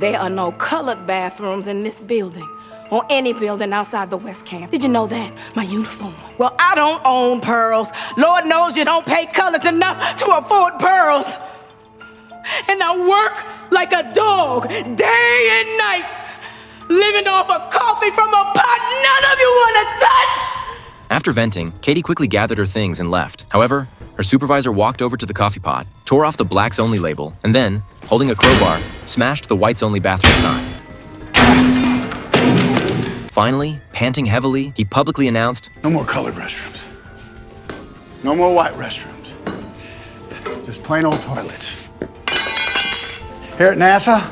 There are no colored bathrooms in this building, or any building outside the West Camp. Did you know that? My uniform. Well, I don't own pearls. Lord knows you don't pay colors enough to afford pearls. And I work like a dog, day and night, living off of coffee from a pot none of you want to touch! After venting, Katie quickly gathered her things and left. However, her supervisor walked over to the coffee pot, tore off the blacks only label, and then, holding a crowbar, smashed the whites only bathroom sign. Finally, panting heavily, he publicly announced, "No more colored restrooms. No more white restrooms. Just plain old toilets. Here at NASA,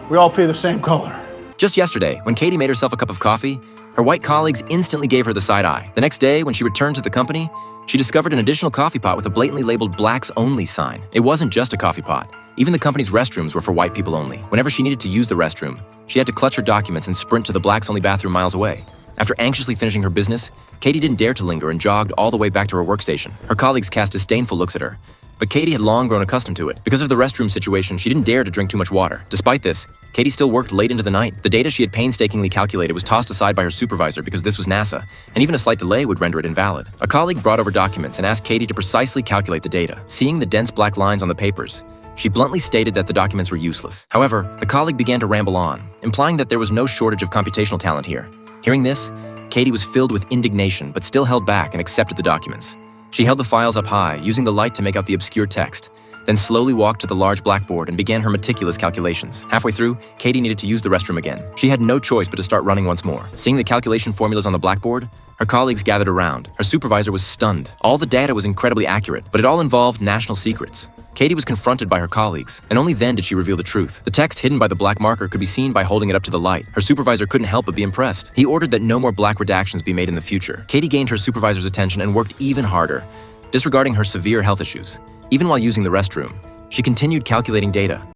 we all pee the same color." Just yesterday, when Katie made herself a cup of coffee, her white colleagues instantly gave her the side eye. The next day, when she returned to the company, she discovered an additional coffee pot with a blatantly labeled blacks only sign. It wasn't just a coffee pot. Even the company's restrooms were for white people only. Whenever she needed to use the restroom, she had to clutch her documents and sprint to the blacks only bathroom miles away. After anxiously finishing her business, Katie didn't dare to linger and jogged all the way back to her workstation. Her colleagues cast disdainful looks at her, but Katie had long grown accustomed to it. Because of the restroom situation, she didn't dare to drink too much water. Despite this, Katie still worked late into the night. The data she had painstakingly calculated was tossed aside by her supervisor because this was NASA, and even a slight delay would render it invalid. A colleague brought over documents and asked Katie to precisely calculate the data. Seeing the dense black lines on the papers, she bluntly stated that the documents were useless. However, the colleague began to ramble on, implying that there was no shortage of computational talent here. Hearing this, Katie was filled with indignation but still held back and accepted the documents. She held the files up high, using the light to make out the obscure text, then slowly walked to the large blackboard and began her meticulous calculations. Halfway through, Katie needed to use the restroom again. She had no choice but to start running once more. Seeing the calculation formulas on the blackboard, her colleagues gathered around. Her supervisor was stunned. All the data was incredibly accurate, but it all involved national secrets. Katie was confronted by her colleagues, and only then did she reveal the truth. The text hidden by the black marker could be seen by holding it up to the light. Her supervisor couldn't help but be impressed. He ordered that no more black redactions be made in the future. Katie gained her supervisor's attention and worked even harder, disregarding her severe health issues. Even while using the restroom, she continued calculating data.